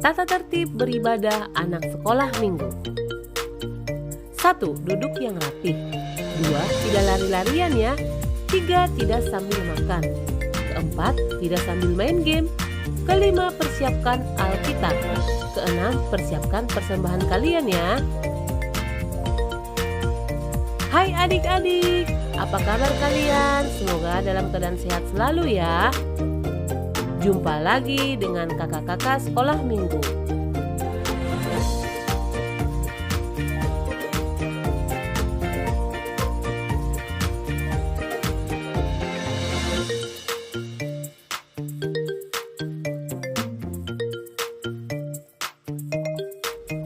Tata tertib beribadah anak sekolah minggu. 1. Duduk yang rapih. 2. Tidak lari-larian ya. 3. Tidak sambil makan. 4. Tidak sambil main game. 5. Persiapkan Alkitab. 6. Persiapkan persembahan kalian ya. Hai adik-adik, apa kabar kalian? Semoga dalam keadaan sehat selalu ya. Jumpa lagi dengan kakak-kakak sekolah minggu.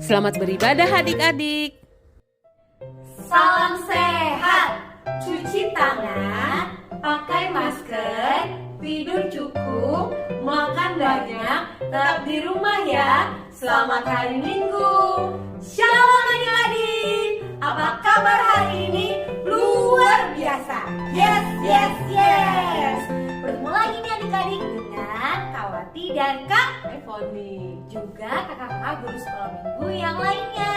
Selamat beribadah adik-adik. Salam sehat, cuci tangan, pakai masker, tidur cukup, makan banyak, tetap di rumah ya. Selamat hari Minggu. Shalom adik-adik. Apa kabar hari ini? Luar biasa. Yes, yes, yes. Bertemu lagi nih adik-adik dengan Kak Wati dan Kak Evoni, juga kakak-kakak guru sekolah minggu yang lainnya.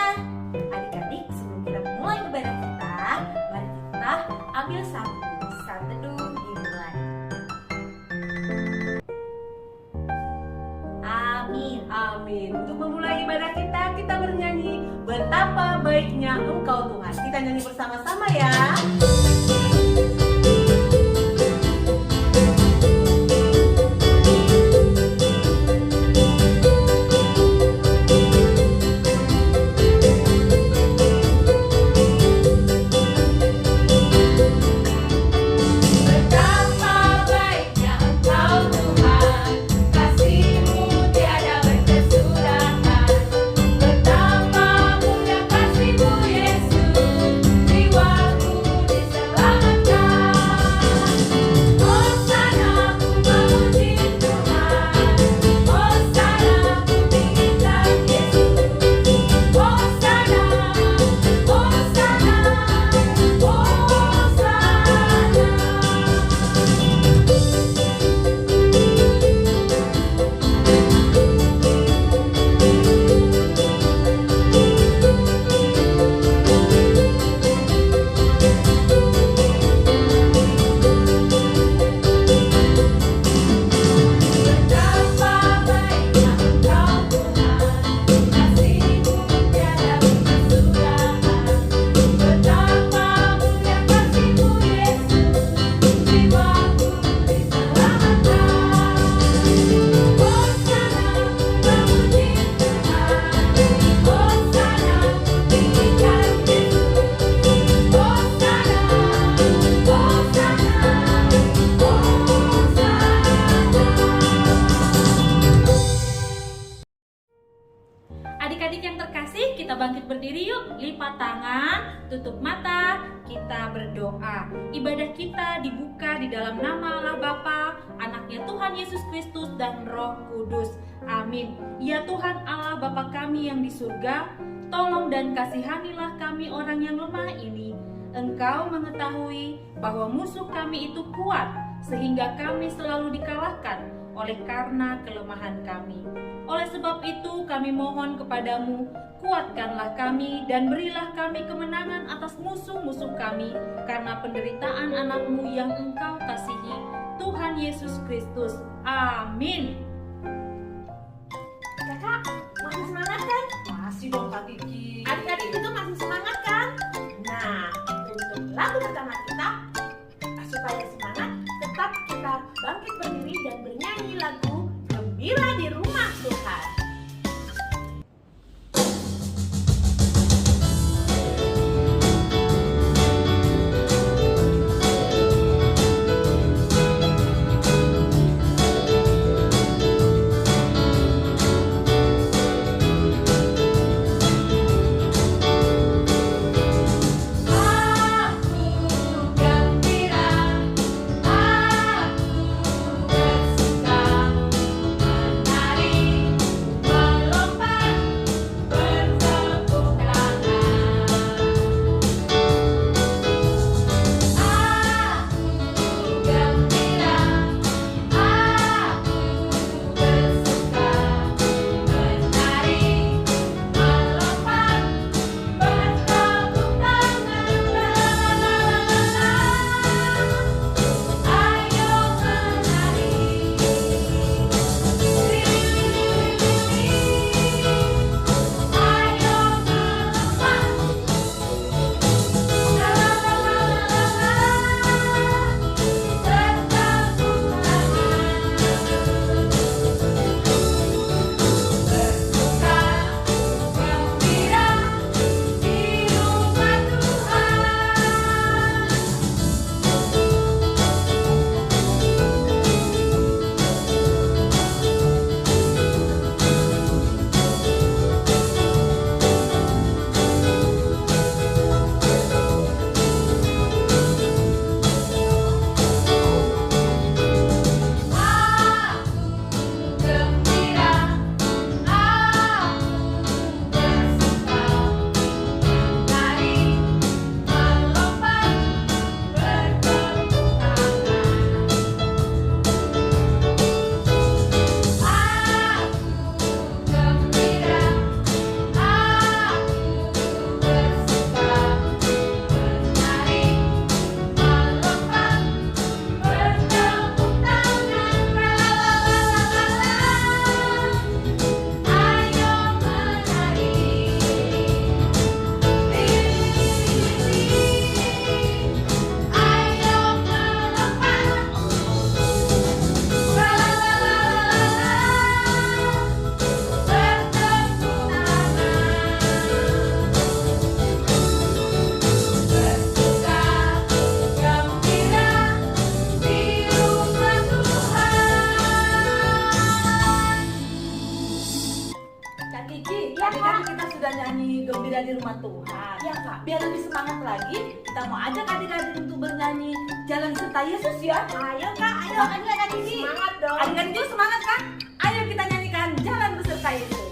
Adik-adik, sebelum kita mulai ibadah kita, mari kita ambil saat teduh dimulai. Amin. Amin. Untuk memulai ibadah kita bernyanyi Betapa Baiknya Engkau Tuhan. Kita nyanyi bersama-sama ya. Adik-adik yang terkasih, kita bangkit berdiri yuk. Lipat tangan, tutup mata, kita berdoa. Ibadah kita dibuka di dalam nama Allah Bapa, Anaknya Tuhan Yesus Kristus dan Roh Kudus. Amin. Ya Tuhan Allah Bapa kami yang di surga, tolong dan kasihanilah kami orang yang lemah ini. Engkau mengetahui bahwa musuh kami itu kuat, sehingga kami selalu dikalahkan oleh karena kelemahan kami. Oleh sebab itu kami mohon kepadamu, kuatkanlah kami dan berilah kami kemenangan atas musuh-musuh kami karena penderitaan anakmu yang engkau kasihi, Tuhan Yesus Kristus. Amin. Kakak, masih semangat kan? Masih dong Kak Kiki. Adik-adik juga masih semangat kan? Nah, untuk lagu pertama kita, supaya semangat, tetap kita bangkit berdiri dan bernyanyi lagu Gembira di Rumah Tuhan. Kak Kiki, Ya, tadi Kak. kan kita sudah nyanyi gembira di rumah Tuhan. Ya, Kak. Biar lebih semangat lagi, kita mau ajak adik-adik untuk bernyanyi Jalan Serta Yesus ya. Ayo Kak, ayo. Ayo Kak Kiki. Semangat dong. Adik-adik juga semangat kan? Ayo kita nyanyikan Jalan Beserta Yesus.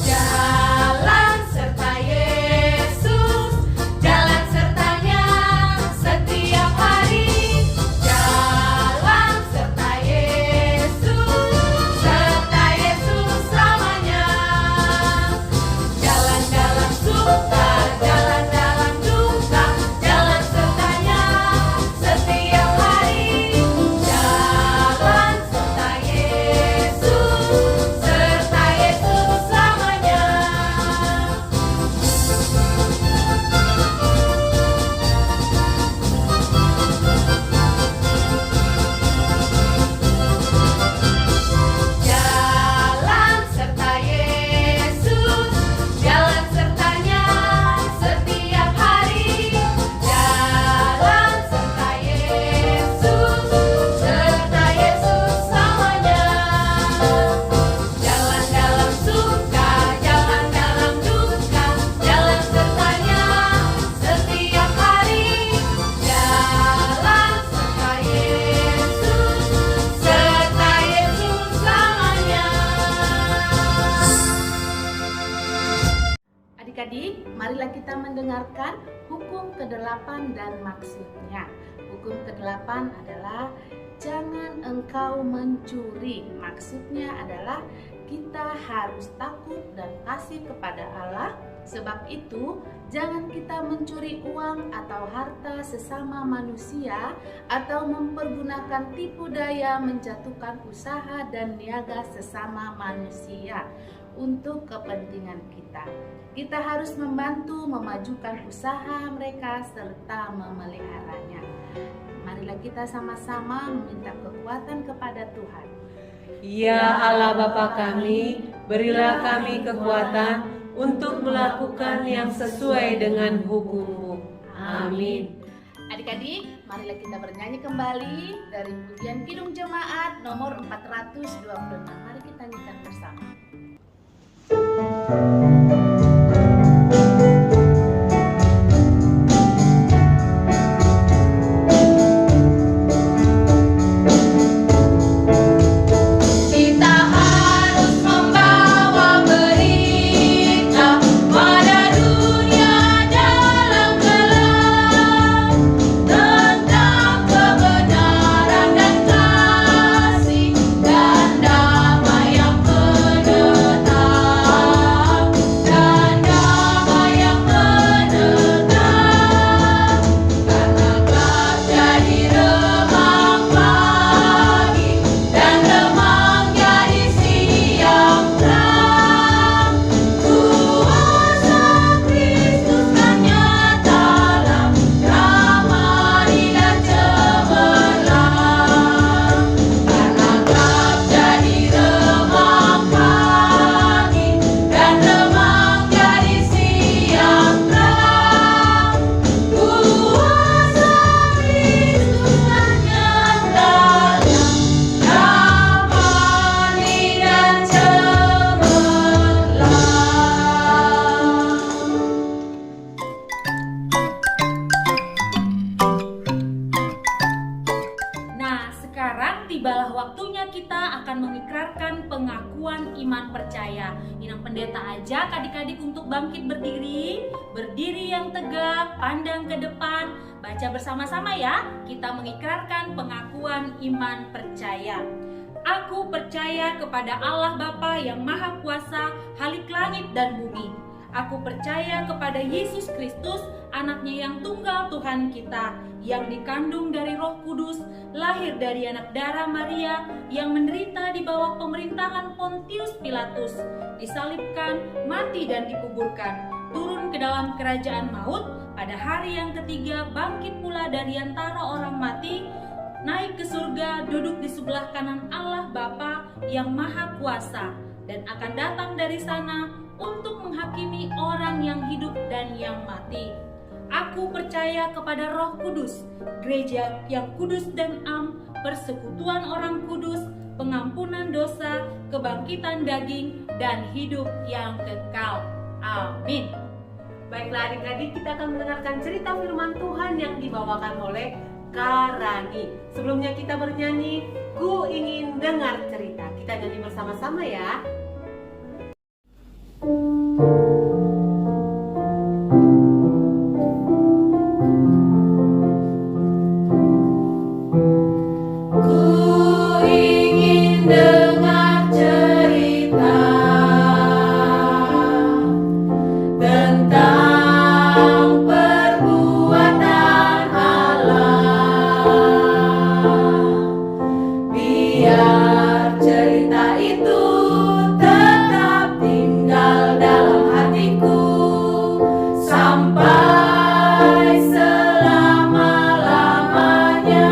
Jalan serta Yesus, jalan sertanya setiap hari. Jalan serta Yesus selamanya. Jalan dalam suka, jalan dalam duka, jalan sertanya setiap hari. Jalan serta Yesus selamanya. Jalan serta Yesus, jalan sertanya setiap hari. Jalan serta Yesus selamanya. Jalan dalam suka, jalan dalam duka, jalan sertanya setiap hari. Jalan serta Yesus selamanya. Adik-adik, marilah kita mendengarkan hukum ke-8 dan maksudnya. Hukum ke-8 adalah jangan engkau mencuri. Maksudnya adalah kita harus takut dan kasih kepada Allah. Sebab itu, jangan kita mencuri uang atau harta sesama manusia atau mempergunakan tipu daya menjatuhkan usaha dan niaga sesama manusia untuk kepentingan kita. Kita harus membantu memajukan usaha mereka serta memeliharanya. Marilah kita sama-sama meminta kekuatan kepada Tuhan. Ya Allah Bapa kami, berilah kami kekuatan untuk melakukan yang sesuai dengan hukum-Mu. Amin. Adik-adik, marilah kita bernyanyi kembali dari pujian Kidung Jemaat nomor 426. Mari kita nyanyikan bersama. Kita harus membawa berita pada dunia dalam gelap tentang kebenaran dan kasih dan damai yang menetap dan damai yang menetap karena gelap jadi remang pagi dan remang jadi siang terang. Kuasa Kristus kan nyata dalam ramai dan cemerlang. Karena gelap jadi remang pagi dan remang jadi siang terang. Kuasa Kristus kan nyata dalam ramai dan cemerlang. Nah, sekarang tibalah waktunya kita akan mengikrarkan pengakuan iman percaya. Inang pendeta ajak adik-adik untuk bangkit berdiri yang tegak, pandang ke depan. Baca bersama-sama ya, kita mengikrarkan pengakuan iman percaya. Aku percaya kepada Allah Bapa yang Maha Kuasa, Halik langit dan bumi. Aku percaya kepada Yesus Kristus, anaknya yang tunggal Tuhan kita, yang dikandung dari Roh Kudus, lahir dari anak darah Maria, yang menderita di bawah pemerintahan Pontius Pilatus, disalibkan, mati dan dikuburkan, turun ke dalam kerajaan maut, pada hari yang ketiga bangkit pula dari antara orang mati, naik ke surga, duduk di sebelah kanan Allah Bapa yang Maha Kuasa, dan akan datang dari sana untuk menghakimi orang yang hidup dan yang mati. Aku percaya kepada Roh Kudus, gereja yang kudus dan am, persekutuan orang kudus, pengampunan dosa, kebangkitan daging, dan hidup yang kekal. Amin. Baiklah adik-adik, kita akan mendengarkan cerita firman Tuhan yang dibawakan oleh Karani. Sebelumnya kita bernyanyi, Ku Ingin Dengar Cerita. Kita nyanyi bersama-sama ya. Ku ingin dengar cerita tentang perbuatan Allah. Biar cerita itu tetap tinggal dalam hatiku sampai selama-lamanya.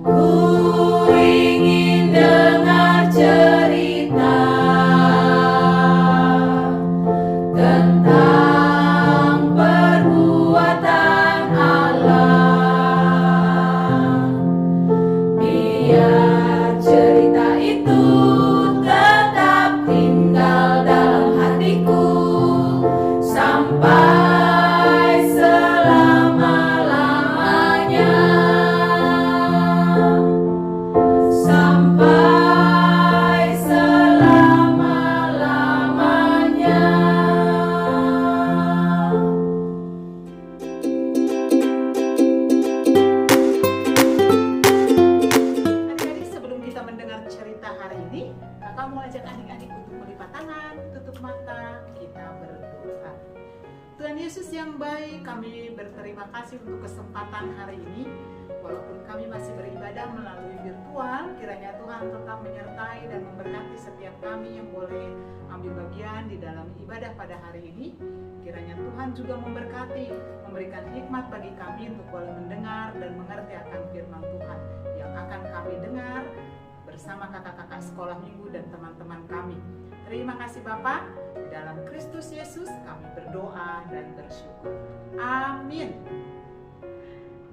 Ku ingin dengar cerita tentang perbuatan Allah. Biar cerita itu tetap tinggal dalam hatiku sampai selama-lamanya. Sampai selama-lamanya. Adik-adik, sebelum kita mendengar cerita hari ini, kakak mau ajak adik-adik untuk melipat tangan, tutup mata, kita berdoa. Tuhan Yesus yang baik, kami berterima kasih untuk kesempatan hari ini. Walaupun kami masih beribadah melalui virtual, kiranya Tuhan tetap menyertai dan memberkati setiap kami yang boleh ambil bagian di dalam ibadah pada hari ini. Kiranya Tuhan juga memberkati, memberikan hikmat bagi kami untuk boleh mendengar dan mengerti akan firman Tuhan yang akan kami dengar bersama kakak-kakak sekolah minggu dan teman-teman kami. Terima kasih Bapa, di dalam Kristus Yesus kami berdoa dan bersyukur. Amin.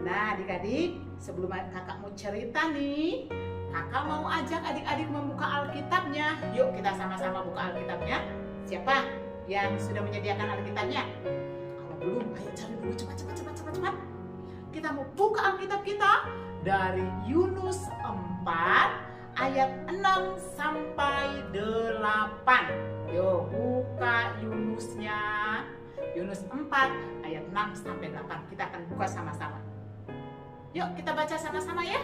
Nah adik-adik, sebelum kakak mau cerita nih, kakak mau ajak adik-adik membuka Alkitabnya. Yuk kita sama-sama buka Alkitabnya. Siapa yang sudah menyediakan Alkitabnya? Kalau belum, ayo cari dulu cepat. Kita mau buka Alkitab kita dari Yunus 4 ayat 6 sampai 8. Yuk buka Yunusnya. Yunus 4 ayat 6 sampai 8. Kita akan buka sama-sama. Yuk kita baca sama-sama ya.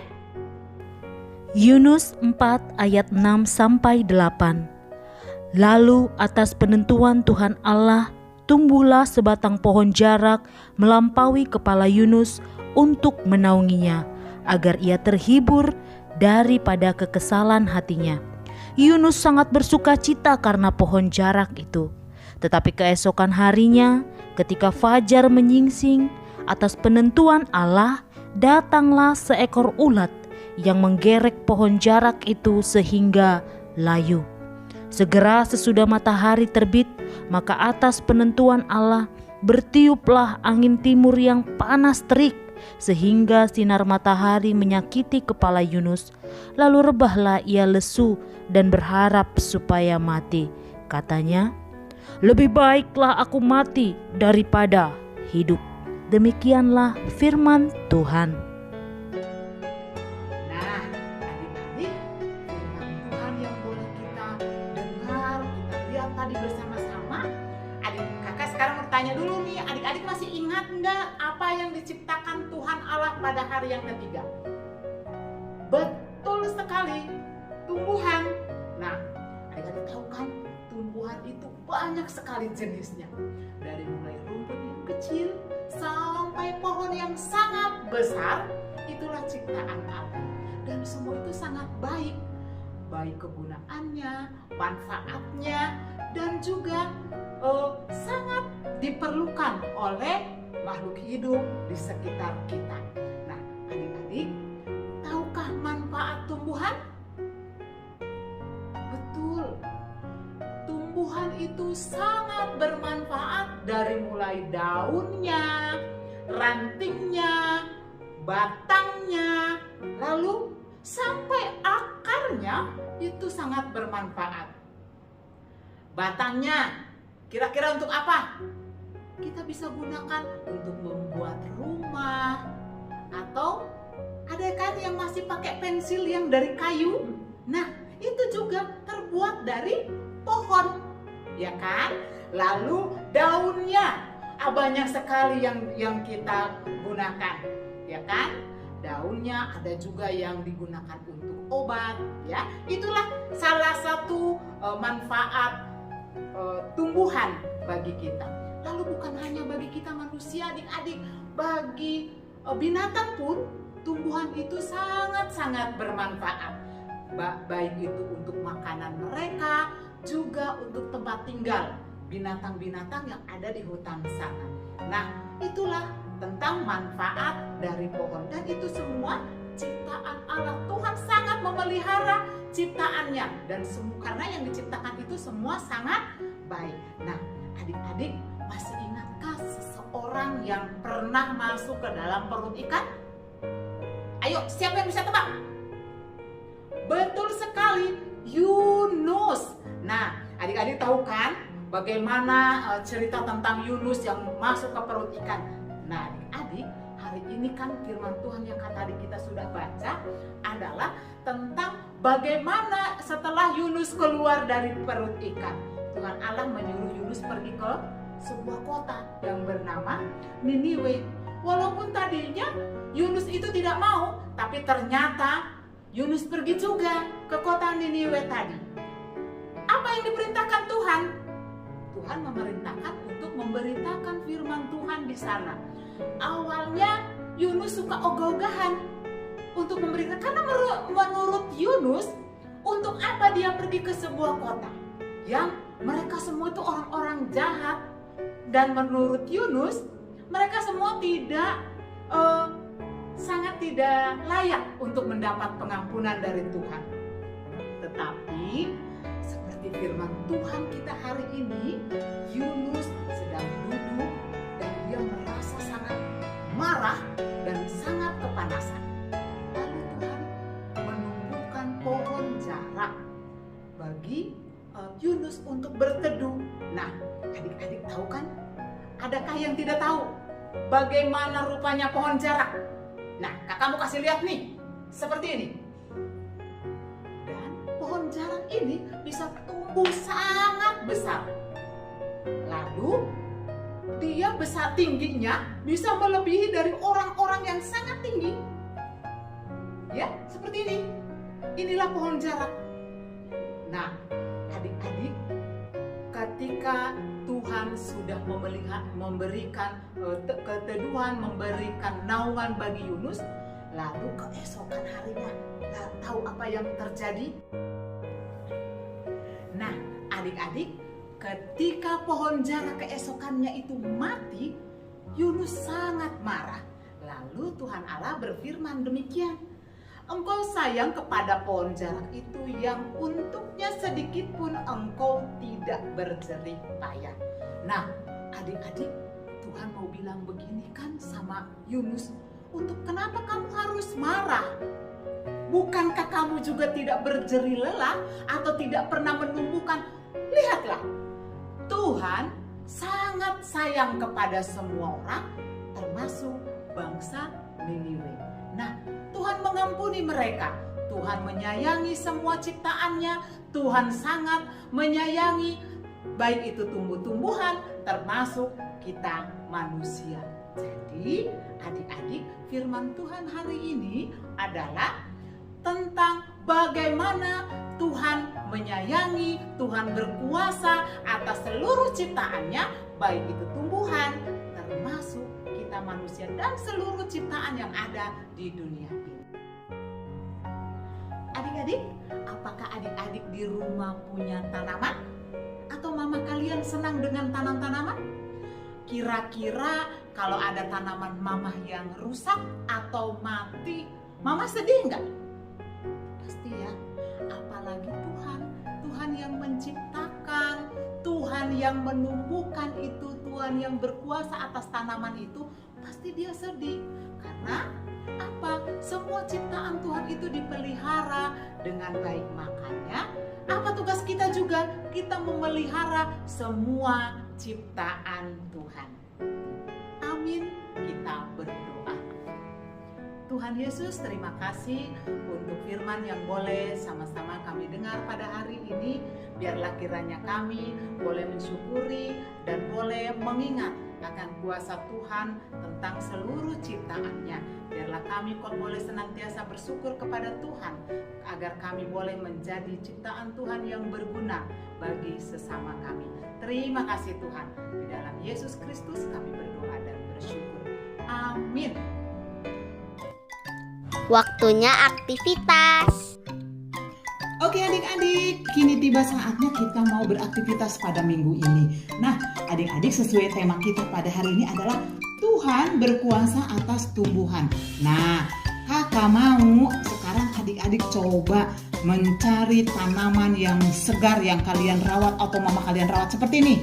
Yunus 4 ayat 6 sampai 8. Lalu atas penentuan Tuhan Allah tumbuhlah sebatang pohon jarak melampaui kepala Yunus untuk menaunginya, agar ia terhibur daripada kekesalan hatinya. Yunus sangat bersuka cita karena pohon jarak itu. Tetapi keesokan harinya, ketika fajar menyingsing, atas penentuan Allah datanglah seekor ulat yang menggerek pohon jarak itu sehingga layu. Segera sesudah matahari terbit, maka atas penentuan Allah bertiuplah angin timur yang panas terik, sehingga sinar matahari menyakiti kepala Yunus. Lalu rebahlah ia lesu dan berharap supaya mati. Katanya, "Lebih baiklah aku mati daripada hidup." Demikianlah firman Tuhan. Nah, adik-adik, firman Tuhan yang boleh kita dengar, kita lihat tadi bersama-sama. Adik kakak sekarang bertanya dulu nih, adik-adik masih ingat nggak apa yang diciptakan Tuhan Allah pada hari yang ketiga? Betul sekali, tumbuhan. Nah, adik-adik tahu kan, tumbuhan itu banyak sekali jenisnya. Dari mulai rumput yang kecil sampai pohon yang sangat besar, itulah ciptaan Allah. Dan semua itu sangat baik. Baik kegunaannya, manfaatnya, dan juga sangat diperlukan oleh makhluk hidup di sekitar kita. Nah, adik-adik, tahukah manfaat tumbuhan? Betul. Tumbuhan itu sangat bermanfaat dari mulai daunnya, rantingnya, batangnya, lalu sampai akarnya itu sangat bermanfaat. Batangnya kira-kira untuk apa? Kita bisa gunakan untuk membuat rumah, atau ada kan yang masih pakai pensil yang dari kayu. Nah, itu juga terbuat dari pohon, ya kan? Lalu daunnya banyak sekali yang kita gunakan, ya kan? Daunnya ada juga yang digunakan untuk obat, ya. Itulah salah satu manfaat tumbuhan bagi kita. Lalu bukan hanya bagi kita manusia, adik-adik, bagi binatang pun tumbuhan itu sangat-sangat bermanfaat. Baik itu untuk makanan mereka, juga untuk tempat tinggal binatang-binatang yang ada di hutan sana. Nah, itulah tentang manfaat dari pohon, dan itu semua ciptaan Allah. Tuhan sangat memelihara ciptaannya, dan karena yang diciptakan itu semua sangat baik. Nah, adik-adik, masih ingatkah seseorang yang pernah masuk ke dalam perut ikan? Ayo, siapa yang bisa tebak? Betul sekali, Yunus. Nah, adik-adik tahu kan bagaimana cerita tentang Yunus yang masuk ke perut ikan? Nah, adik-adik, hari ini kan firman Tuhan yang tadi kita sudah baca adalah tentang bagaimana setelah Yunus keluar dari perut ikan, Tuhan Allah menyuruh Yunus pergi ke sebuah kota yang bernama Niniwe. Walaupun tadinya Yunus itu tidak mau, tapi ternyata Yunus pergi juga ke kota Niniwe tadi. Apa yang diperintahkan Tuhan? Tuhan memerintahkan untuk memberitakan firman Tuhan di sana. Awalnya Yunus suka ogah-ogahan untuk memberitakan, karena menurut Yunus, untuk apa dia pergi ke sebuah kota yang mereka semua itu orang-orang jahat, dan menurut Yunus mereka semua sangat tidak layak untuk mendapat pengampunan dari Tuhan. Tetapi seperti firman Tuhan kita hari ini, Yunus sedang duduk dan dia merasa sangat marah dan sangat kepanasan. Lalu Tuhan menumbuhkan pohon jarak bagi Yunus untuk berteduh. Nah, adik-adik tahu kan? Adakah yang tidak tahu bagaimana rupanya pohon jarak? Nah, kakak mau kasih lihat nih, seperti ini. Dan pohon jarak ini bisa tumbuh sangat besar. Lalu dia besar, tingginya bisa melebihi dari orang-orang yang sangat tinggi. Ya, seperti ini. Inilah pohon jarak. Nah, adik-adik, ketika Tuhan sudah memberikan keteduhan, memberikan naungan bagi Yunus, lalu keesokan harinya, tahu apa yang terjadi? Nah, adik-adik, ketika pohon jarak keesokannya itu mati, Yunus sangat marah. Lalu Tuhan Allah berfirman demikian, "Engkau sayang kepada pohon jarak itu yang untuknya sedikit pun engkau tidak berjerih payah." Nah, adik-adik, Tuhan mau bilang begini kan sama Yunus, untuk kenapa kamu harus marah? Bukankah kamu juga tidak berjerih lelah atau tidak pernah menumbuhkan? Lihatlah, Tuhan sangat sayang kepada semua orang, termasuk bangsa Niniwe. Nah, Tuhan mengampuni mereka. Tuhan menyayangi semua ciptaannya. Tuhan sangat menyayangi baik itu tumbuh-tumbuhan, termasuk kita manusia. Jadi, adik-adik, firman Tuhan hari ini adalah tentang bagaimana Tuhan menyayangi, Tuhan berkuasa atas seluruh ciptaannya, baik itu tumbuhan, termasuk kita manusia dan seluruh ciptaan yang ada di dunia ini. Adik-adik, apakah adik-adik di rumah punya tanaman? Atau mama kalian senang dengan tanam-tanaman? Kira-kira kalau ada tanaman mama yang rusak atau mati, mama sedih nggak? Pasti ya. Apalagi Tuhan yang menciptakan, Tuhan yang menumbuhkan itu, Tuhan yang berkuasa atas tanaman itu, pasti dia sedih. Karena apa? Semua ciptaan Tuhan itu dipelihara dengan baik. Makanya apa tugas kita juga? Kita memelihara semua ciptaan Tuhan. Amin. Kita berdoa. Tuhan Yesus, terima kasih untuk firman yang boleh sama-sama kami dengar pada hari ini. Biarlah kiranya kami boleh mensyukuri dan boleh mengingat akan kuasa Tuhan tentang seluruh ciptaannya. Biarlah kami kok boleh senantiasa bersyukur kepada Tuhan, agar kami boleh menjadi ciptaan Tuhan yang berguna bagi sesama kami. Terima kasih Tuhan. Di dalam Yesus Kristus kami berdoa dan bersyukur. Amin. Waktunya aktivitas. Oke adik-adik, kini tiba saatnya kita mau beraktivitas pada minggu ini. Nah, adik-adik, sesuai tema kita pada hari ini adalah Tuhan berkuasa atas tumbuhan. Nah, kakak mau sekarang adik-adik coba mencari tanaman yang segar yang kalian rawat atau mama kalian rawat seperti ini.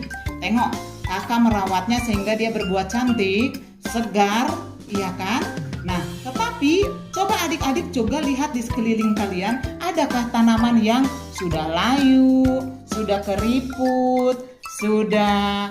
Tengok, kakak merawatnya sehingga dia berbuah cantik, segar, iya kan? Nah, tetapi coba adik-adik juga lihat di sekeliling kalian, adakah tanaman yang sudah layu, sudah keriput, sudah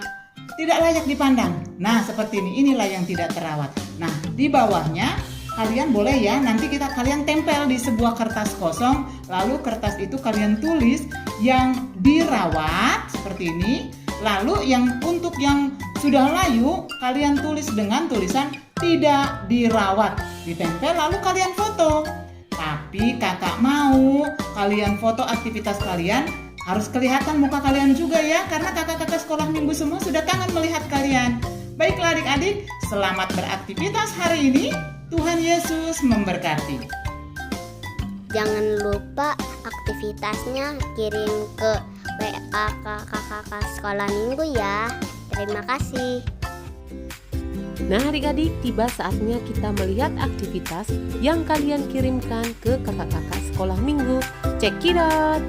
tidak layak dipandang. Nah, seperti ini, inilah yang tidak terawat. Nah, di bawahnya kalian boleh ya, nanti kalian tempel di sebuah kertas kosong, lalu kertas itu kalian tulis yang dirawat seperti ini, lalu yang untuk yang sudah layu kalian tulis dengan tulisan tidak dirawat, ditempel lalu kalian foto. Tapi kakak mau kalian foto aktivitas kalian harus kelihatan muka kalian juga ya, karena kakak-kakak sekolah minggu semua sudah kangen melihat kalian. Baiklah adik-adik, selamat beraktivitas hari ini. Tuhan Yesus memberkati. Jangan lupa aktivitasnya kirim ke WA kakak-kakak sekolah minggu ya. Terima kasih. Nah adik-adik, tiba saatnya kita melihat aktivitas yang kalian kirimkan ke kakak-kakak sekolah minggu. Check it out!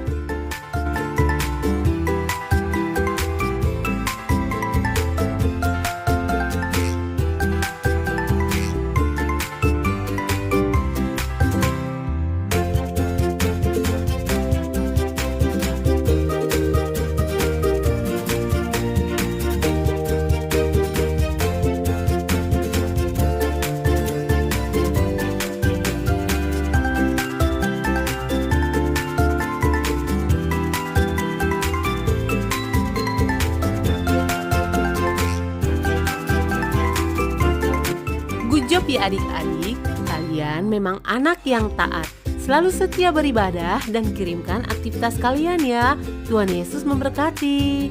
Good job ya adik-adik, kalian memang anak yang taat. Selalu setia beribadah dan kirimkan aktivitas kalian ya. Tuhan Yesus memberkati.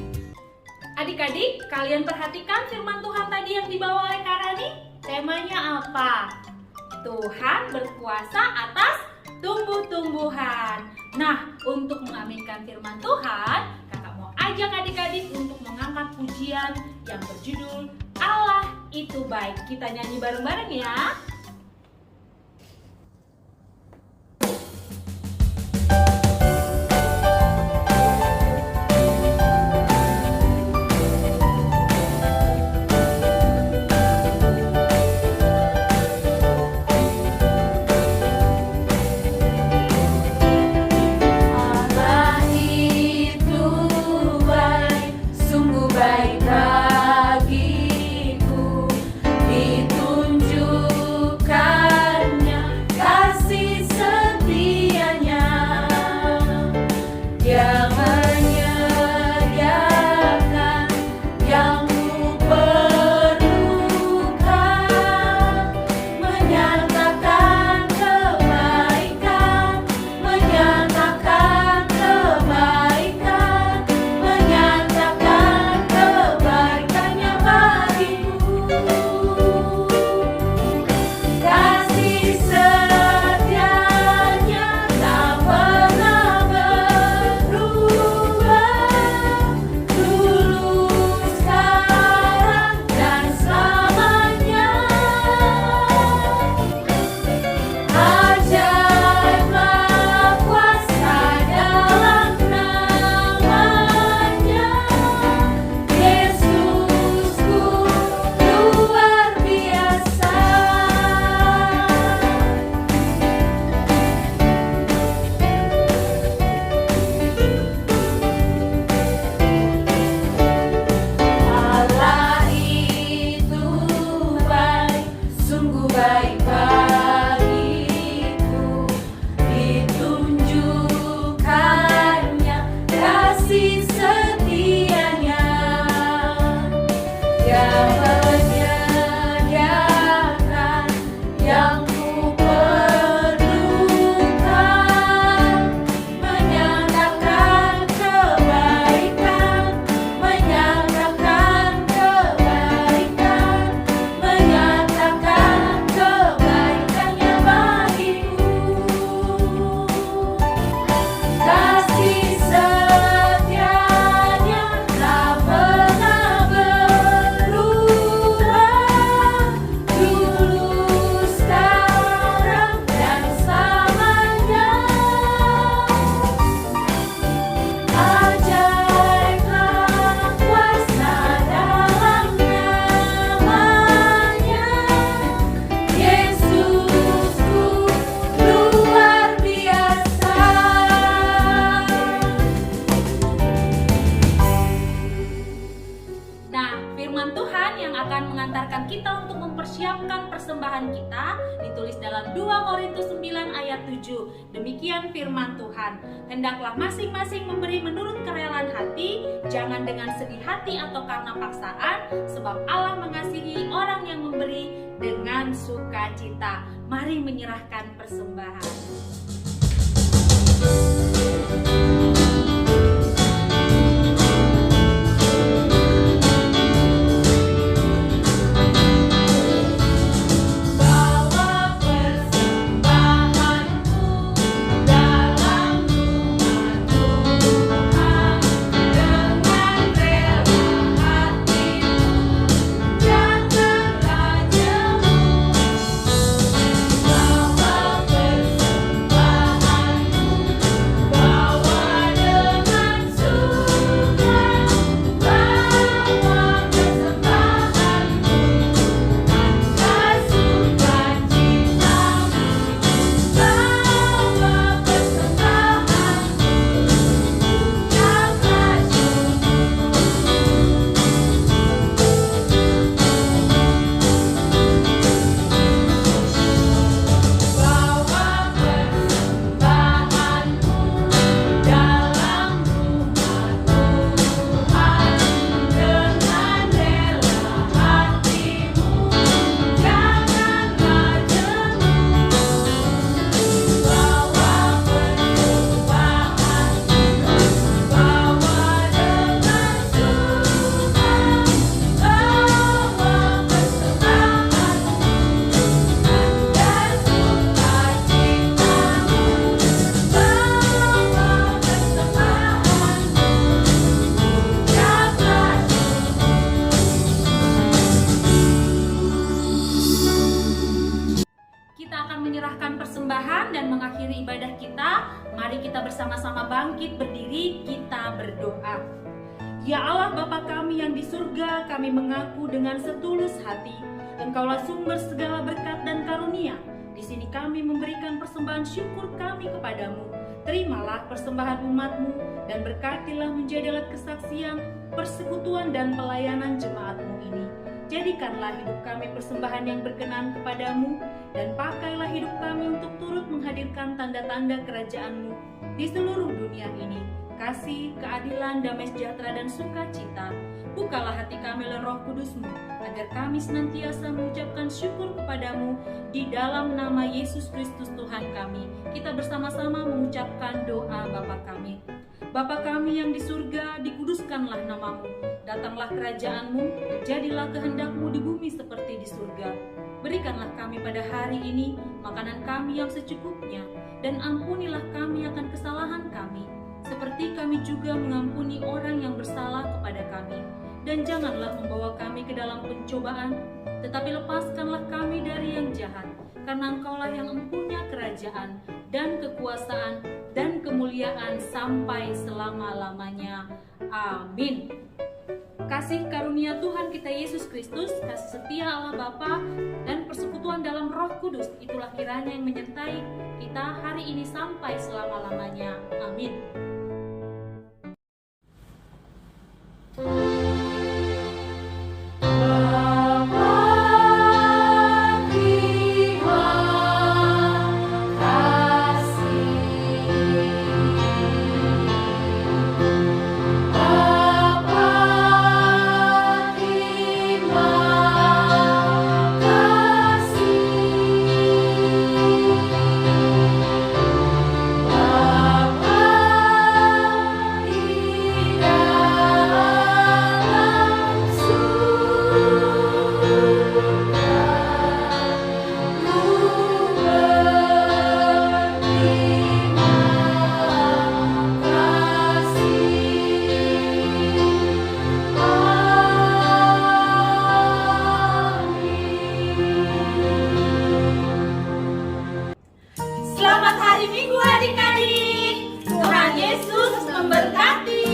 Adik-adik, kalian perhatikan firman Tuhan tadi yang dibawa oleh Kak Rani? Temanya apa? Tuhan berkuasa atas tumbuh-tumbuhan. Nah, untuk mengaminkan firman Tuhan, kakak mau ajak adik-adik untuk mengangkat pujian yang berjudul Allah itu baik. Kita nyanyi bareng-bareng ya. Allah itu baik, sungguh baik bagiku. Ditunjukkan dalam 2 Korintus 9 ayat 7. Demikian firman Tuhan. Hendaklah masing-masing memberi menurut kerelaan hati, jangan dengan sedih hati atau karena paksaan, sebab Allah mengasihi orang yang memberi dengan sukacita. Mari menyerahkan persembahan. Menyerahkan persembahan dan mengakhiri ibadah kita. Mari kita bersama-sama bangkit berdiri, kita berdoa. Ya Allah Bapa kami yang di surga, kami mengaku dengan setulus hati, Engkaulah sumber segala berkat dan karunia. Di sini kami memberikan persembahan syukur kami kepadamu. Terimalah persembahan umat-Mu dan berkatilah menjadi alat kesaksian, persekutuan dan pelayanan jemaat-Mu ini. Jadikanlah hidup kami persembahan yang berkenan kepadamu, dan pakailah hidup kami untuk turut menghadirkan tanda-tanda kerajaan-Mu di seluruh dunia ini. Kasih, keadilan, damai sejahtera, dan sukacita. Bukalah hati kami oleh Roh Kudus-Mu, agar kami senantiasa mengucapkan syukur kepadamu di dalam nama Yesus Kristus Tuhan kami. Kita bersama-sama mengucapkan doa Bapa kami. Bapa kami yang di surga, dikuduskanlah namamu. Datanglah kerajaan-Mu, jadilah kehendak-Mu di bumi seperti di surga. Berikanlah kami pada hari ini makanan kami yang secukupnya, dan ampunilah kami akan kesalahan kami, seperti kami juga mengampuni orang yang bersalah kepada kami. Dan janganlah membawa kami ke dalam pencobaan, tetapi lepaskanlah kami dari yang jahat, karena Engkaulah yang empunya kerajaan, dan kekuasaan, dan kemuliaan sampai selama-lamanya. Amin. Kasih karunia Tuhan kita Yesus Kristus, kasih setia Allah Bapa, dan persekutuan dalam Roh Kudus, itulah kiranya yang menyertai kita hari ini sampai selama-lamanya. Amin. Selamat hari Minggu adik-adik. Tuhan Yesus memberkati.